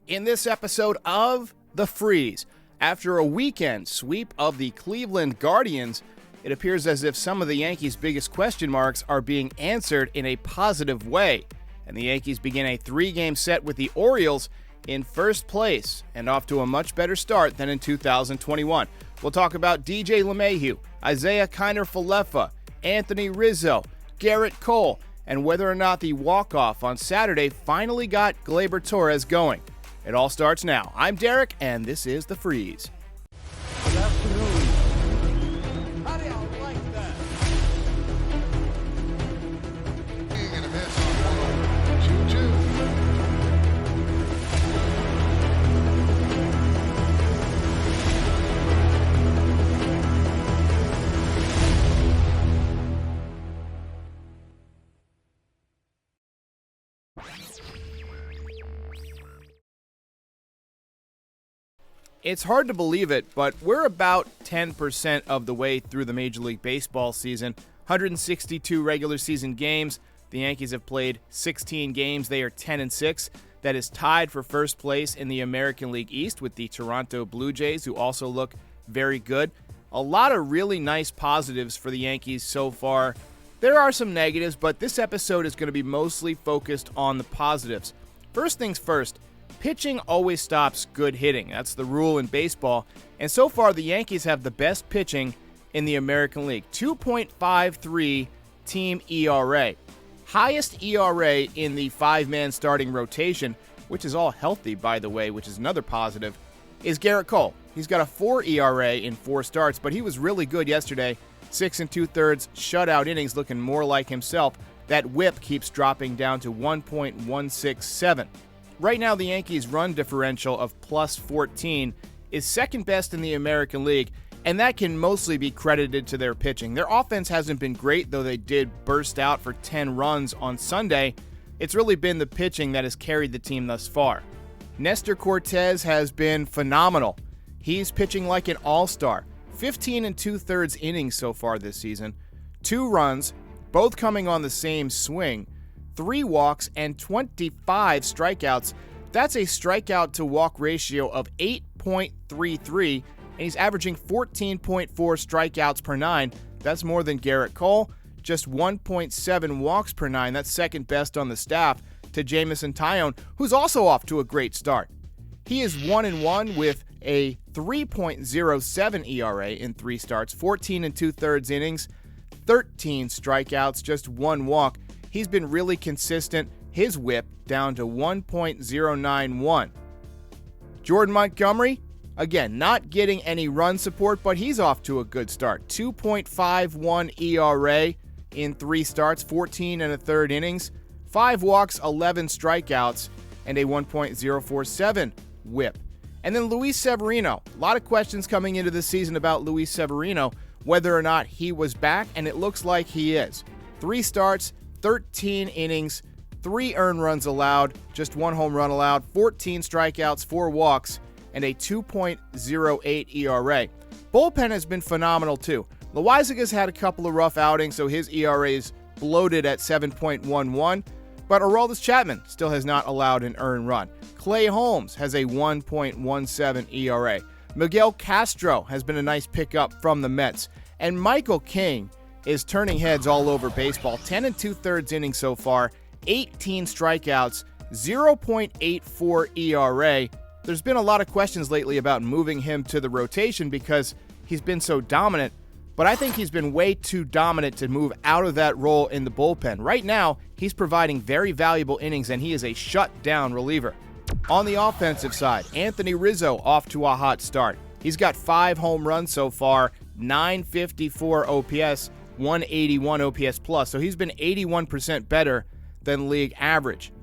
In this episode of The Frieze, after a weekend sweep of the Cleveland Guardians, it appears as if some of the Yankees' biggest question marks are being answered in a positive way, and the Yankees begin a 3-game set with the Orioles in first place and off to a much better start than in 2021. We'll talk about DJ LeMahieu, Isiah Kiner-Falefa, Anthony Rizzo, Gerrit Cole, and whether or not the walk-off on Saturday finally got Gleyber Torres going. It all starts now. I'm Derek, and this is The Frieze. Good afternoon. How do y'all like that? And a miss on 2-2. It's hard to believe it, but we're about 10% of the way through the Major League Baseball season. 162 regular season games. The Yankees have played 16 games. They are 10-6. That is tied for first place in the American League East with the Toronto Blue Jays, who also look very good. A lot of really nice positives for the Yankees so far. There are some negatives, but this episode is going to be mostly focused on the positives. First things first. Pitching always stops good hitting. That's the rule in baseball. And so far, the Yankees have the best pitching in the American League. 2.53 team ERA. Highest ERA in the 5-man starting rotation, which is all healthy, by the way, which is another positive, is Gerrit Cole. He's got a 4 ERA in 4 starts, but he was really good yesterday. 6 2/3 shutout innings, looking more like himself. That whip keeps dropping down to 1.167. Right now, the Yankees' run differential of plus 14 is second best in the American League, and that can mostly be credited to their pitching. Their offense hasn't been great, though they did burst out for 10 runs on Sunday. It's really been the pitching that has carried the team thus far. Nestor Cortes has been phenomenal. He's pitching like an all-star. 15 2/3 innings so far this season. 2 runs, both coming on the same swing. 3 walks and 25 strikeouts. That's a strikeout to walk ratio of 8.33, and he's averaging 14.4 strikeouts per 9. That's more than Gerrit Cole. Just 1.7 walks per 9. That's second best on the staff to Jameson Taillon, who's also off to a great start. He is 1-1 with a 3.07 ERA in 3 starts, 14 2/3 innings, 13 strikeouts, just 1 walk. He's been really consistent, his whip down to 1.091. Jordan Montgomery, again, not getting any run support, but he's off to a good start. 2.51 ERA in 3 starts, 14 1/3 innings, 5 walks, 11 strikeouts, and a 1.047 whip. And then Luis Severino. A lot of questions coming into this season about Luis Severino, whether or not he was back, and it looks like he is. 3 starts, 13 innings, 3 earned runs allowed, just 1 home run allowed, 14 strikeouts, 4 walks, and a 2.08 ERA. Bullpen has been phenomenal too. Loizaga's had a couple of rough outings, so his ERA is bloated at 7.11, but Aroldis Chapman still has not allowed an earned run. Clay Holmes has a 1.17 ERA. Miguel Castro has been a nice pickup from the Mets, and Michael King is turning heads all over baseball. 10 2/3 innings so far, 18 strikeouts, 0.84 ERA. There's been a lot of questions lately about moving him to the rotation because he's been so dominant, but I think he's been way too dominant to move out of that role in the bullpen. Right now, he's providing very valuable innings, and he is a shutdown reliever. On the offensive side, Anthony Rizzo off to a hot start. He's got 5 home runs so far, 954 OPS, 181 OPS plus, so he's been 81% better than league average.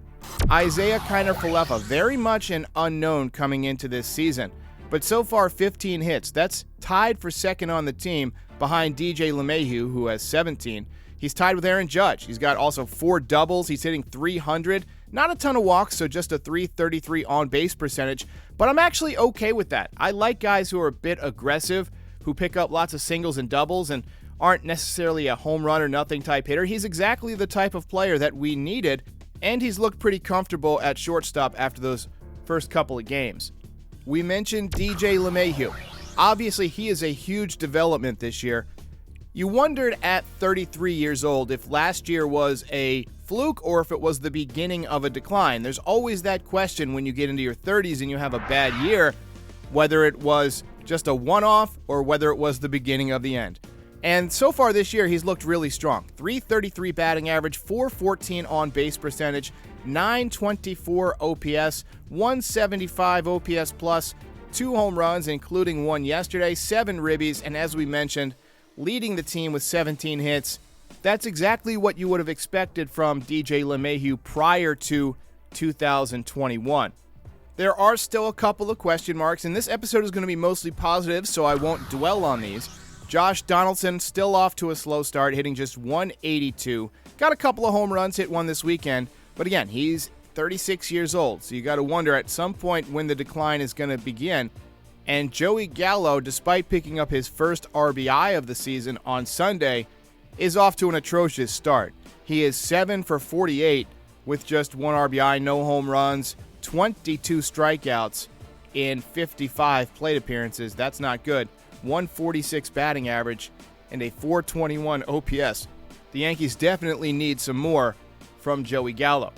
Isiah Kiner-Falefa, very much an unknown coming into this season, but so far 15 hits. That's tied for second on the team behind DJ LeMahieu, who has 17. He's tied with Aaron Judge. He's got also 4 doubles. He's hitting 300. Not a ton of walks, so just a 333 on-base percentage, but I'm actually okay with that. I like guys who are a bit aggressive, who pick up lots of singles and doubles, and aren't necessarily a home run or nothing type hitter. He's exactly the type of player that we needed, and he's looked pretty comfortable at shortstop after those first couple of games. We mentioned DJ LeMahieu. Obviously, he is a huge development this year. You wondered at 33 years old if last year was a fluke or if it was the beginning of a decline. There's always that question when you get into your 30s and you have a bad year, whether it was just a one-off or whether it was the beginning of the end. And so far this year, he's looked really strong. .333 batting average, .414 on-base percentage, .924 OPS, .175 OPS plus, 2 home runs, including one yesterday, 7 ribbies, and as we mentioned, leading the team with 17 hits. That's exactly what you would have expected from DJ LeMahieu prior to 2021. There are still a couple of question marks, and this episode is going to be mostly positive, so I won't dwell on these. Josh Donaldson still off to a slow start, hitting just .182. Got a couple of home runs, hit one this weekend, but again, he's 36 years old, so you got to wonder at some point when the decline is going to begin. And Joey Gallo, despite picking up his first RBI of the season on Sunday, is off to an atrocious start. He is 7 for 48 with just 1 RBI, no home runs, 22 strikeouts in 55 plate appearances. That's not good. 146 batting average and a .421 OPS. The Yankees definitely need some more from Joey Gallo.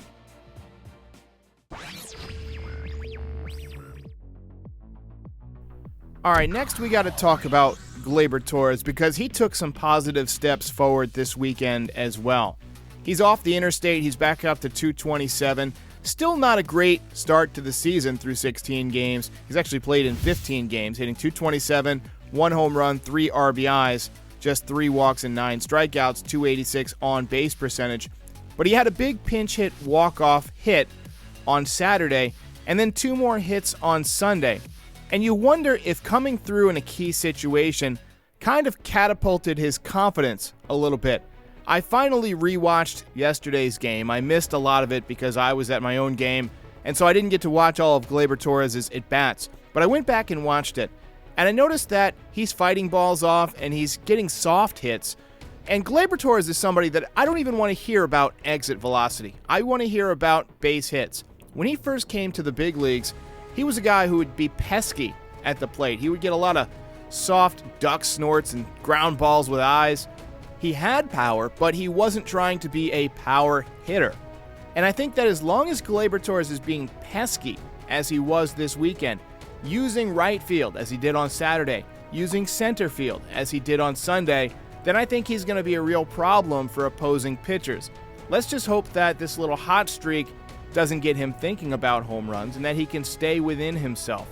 All right, next we got to talk about Gleyber Torres because he took some positive steps forward this weekend as well. He's off the interstate. He's back up to .227. Still not a great start to the season through 16 games. He's actually played in 15 games, hitting .227, 1 home run, 3 RBIs, just 3 walks and 9 strikeouts, .286 on-base percentage. But he had a big pinch hit walk-off hit on Saturday and then 2 more hits on Sunday. And you wonder if coming through in a key situation kind of catapulted his confidence a little bit. I finally rewatched yesterday's game. I missed a lot of it because I was at my own game, and so I didn't get to watch all of Gleyber Torres' at-bats. But I went back and watched it, and I noticed that he's fighting balls off and he's getting soft hits. And Gleyber Torres is somebody that I don't even want to hear about exit velocity. I want to hear about base hits. When he first came to the big leagues, he was a guy who would be pesky at the plate. He would get a lot of soft duck snorts and ground balls with eyes. He had power, but he wasn't trying to be a power hitter. And I think that as long as Gleyber Torres is being pesky, as he was this weekend, using right field, as he did on Saturday, using center field, as he did on Sunday, then I think he's going to be a real problem for opposing pitchers. Let's just hope that this little hot streak doesn't get him thinking about home runs and that he can stay within himself.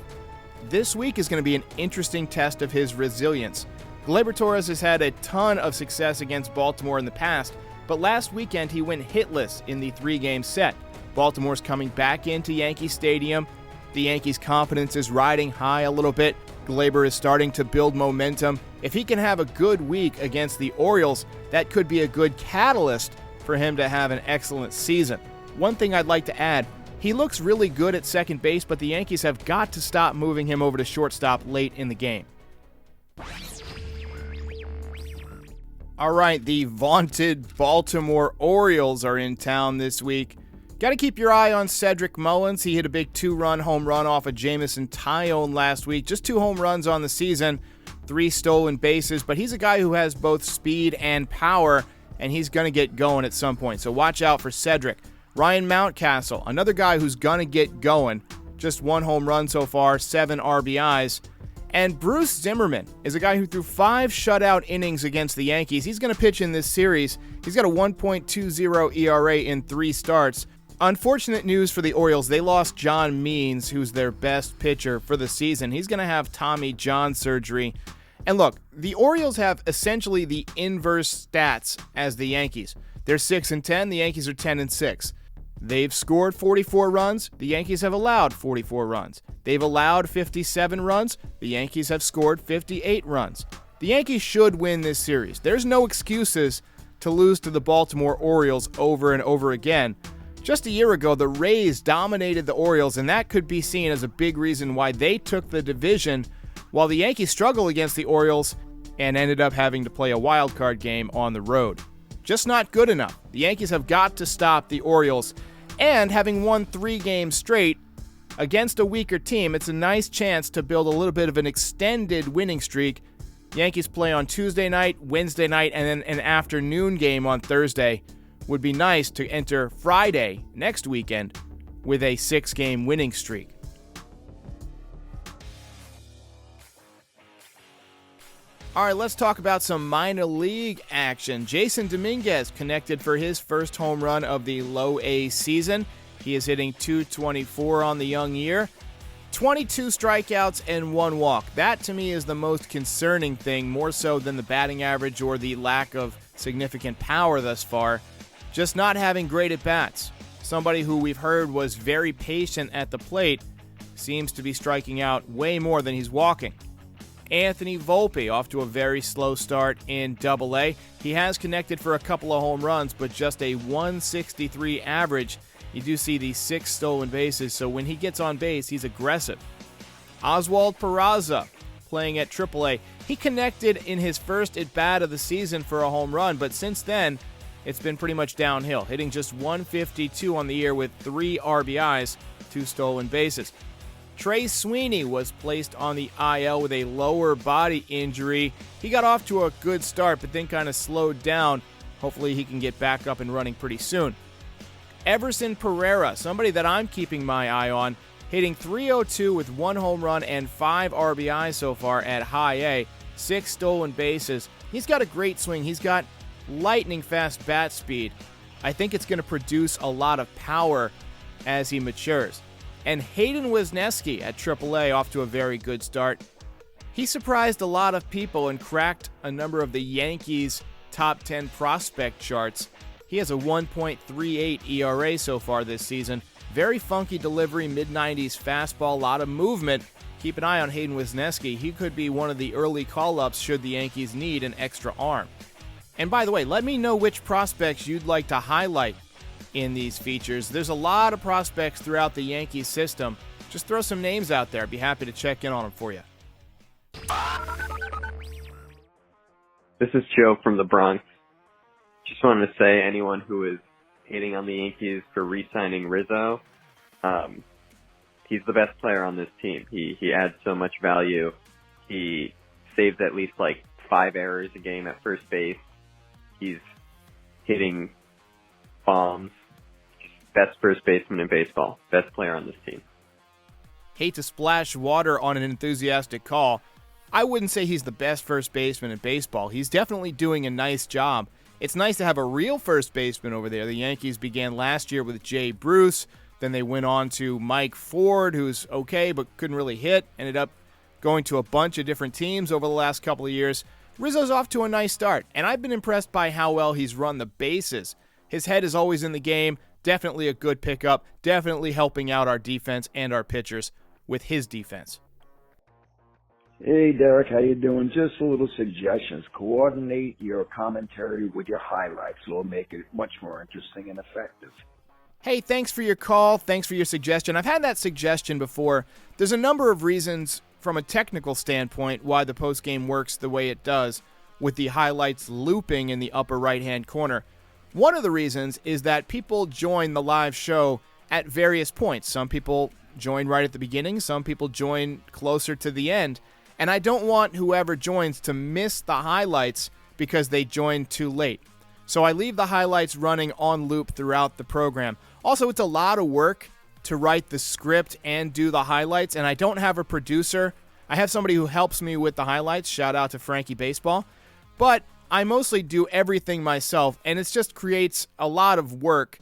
This week is going to be an interesting test of his resilience. Gleyber Torres has had a ton of success against Baltimore in the past, but last weekend he went hitless in the 3-game set. Baltimore's coming back into Yankee Stadium. The Yankees' confidence is riding high a little bit. Gleyber is starting to build momentum. If he can have a good week against the Orioles, that could be a good catalyst for him to have an excellent season. One thing I'd like to add, he looks really good at second base, but the Yankees have got to stop moving him over to shortstop late in the game. All right, the vaunted Baltimore Orioles are in town this week. Got to keep your eye on Cedric Mullins. He hit a big 2-run home run off of Jamison Tyone last week. Just 2 home runs on the season, 3 stolen bases, but he's a guy who has both speed and power, and he's going to get going at some point. So watch out for Cedric. Ryan Mountcastle, another guy who's going to get going. Just 1 home run so far, 7 RBIs. And Bruce Zimmerman is a guy who threw 5 shutout innings against the Yankees. He's going to pitch in this series. He's got a 1.20 ERA in 3 starts. Unfortunate news for the Orioles. They lost John Means, who's their best pitcher for the season. He's going to have Tommy John surgery. And look, the Orioles have essentially the inverse stats as the Yankees. They're 6-10. The Yankees are 10-6. They've scored 44 runs. The Yankees have allowed 44 runs. They've allowed 57 runs. The Yankees have scored 58 runs. The Yankees should win this series. There's no excuses to lose to the Baltimore Orioles over and over again. Just a year ago, the Rays dominated the Orioles, and that could be seen as a big reason why they took the division, while the Yankees struggled against the Orioles and ended up having to play a wild card game on the road. Just not good enough. The Yankees have got to stop the Orioles, and having won 3 games straight Against a weaker team, it's a nice chance to build a little bit of an extended winning streak. Yankees play on Tuesday night, Wednesday night, and then an afternoon game on Thursday. Would be nice to enter Friday next weekend with a 6-game winning streak. All right, let's talk about some minor league action. Jason Dominguez connected for his first home run of the low A season. He is hitting .224 on the young year. 22 strikeouts and 1 walk. That, to me, is the most concerning thing, more so than the batting average or the lack of significant power thus far. Just not having great at-bats. Somebody who we've heard was very patient at the plate seems to be striking out way more than he's walking. Anthony Volpe off to a very slow start in Double-A. He has connected for a couple of home runs, but just a 163 average. You do see the 6 stolen bases, so when he gets on base, he's aggressive. Oswald Peraza playing at Triple-A. He connected in his first at-bat of the season for a home run, but since then, it's been pretty much downhill, hitting just 152 on the year with 3 RBIs, 2 stolen bases. Trey Sweeney was placed on the IL with a lower body injury. He got off to a good start, but then kind of slowed down. Hopefully he can get back up and running pretty soon. Everson Pereira, somebody that I'm keeping my eye on, hitting .302 with 1 home run and 5 RBIs so far at High A, 6 stolen bases. He's got a great swing. He's got lightning fast bat speed. I think it's going to produce a lot of power as he matures. And Hayden Wesneski at AAA off to a very good start. He surprised a lot of people and cracked a number of the Yankees' top 10 prospect charts. He has a 1.38 ERA so far this season. Very funky delivery, mid-90s fastball, a lot of movement. Keep an eye on Hayden Wesneski. He could be one of the early call-ups should the Yankees need an extra arm. And by the way, let me know which prospects you'd like to highlight in these features. There's a lot of prospects throughout the Yankees system. Just throw some names out there. I'd be happy to check in on them for you. This is Joe from the Bronx. Just wanted to say anyone who is hating on the Yankees for re-signing Rizzo, he's the best player on this team. He adds so much value. He saves at least 5 errors a game at first base. He's hitting bombs. Best first baseman in baseball. Best player on this team. Hate to splash water on an enthusiastic call. I wouldn't say he's the best first baseman in baseball. He's definitely doing a nice job. It's nice to have a real first baseman over there. The Yankees began last year with Jay Bruce. Then they went on to Mike Ford, who's okay but couldn't really hit. Ended up going to a bunch of different teams over the last couple of years. Rizzo's off to a nice start, and I've been impressed by how well he's run the bases. His head is always in the game. Definitely a good pickup. Definitely helping out our defense and our pitchers with his defense. Hey, Derek, how you doing? Just a little suggestions. Coordinate your commentary with your highlights. It'll make it much more interesting and effective. Hey, thanks for your call. Thanks for your suggestion. I've had that suggestion before. There's a number of reasons from a technical standpoint why the postgame works the way it does, with the highlights looping in the upper right-hand corner. One of the reasons is that people join the live show at various points. Some people join right at the beginning. Some people join closer to the end. And I don't want whoever joins to miss the highlights because they joined too late. So I leave the highlights running on loop throughout the program. Also, it's a lot of work to write the script and do the highlights, and I don't have a producer. I have somebody who helps me with the highlights. Shout out to Frankie Baseball. But I mostly do everything myself, and it just creates a lot of work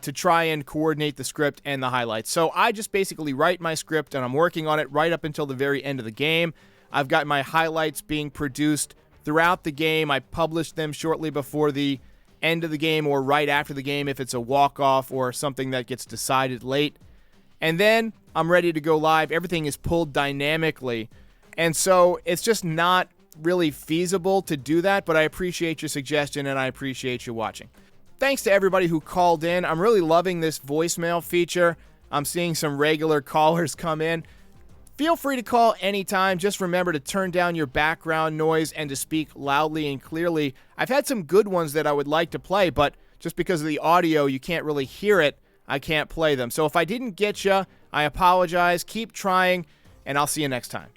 to try and coordinate the script and the highlights. So I just basically write my script, and I'm working on it right up until the very end of the game. I've got my highlights being produced throughout the game. I publish them shortly before the end of the game or right after the game if it's a walk-off or something that gets decided late. And then I'm ready to go live. Everything is pulled dynamically. And so it's just not really feasible to do that, but I appreciate your suggestion and I appreciate you watching. Thanks to everybody who called in. I'm really loving this voicemail feature. I'm seeing some regular callers come in. Feel free to call anytime. Just remember to turn down your background noise and to speak loudly and clearly. I've had some good ones that I would like to play, but just because of the audio, you can't really hear it. I can't play them. So if I didn't get you, I apologize. Keep trying, and I'll see you next time.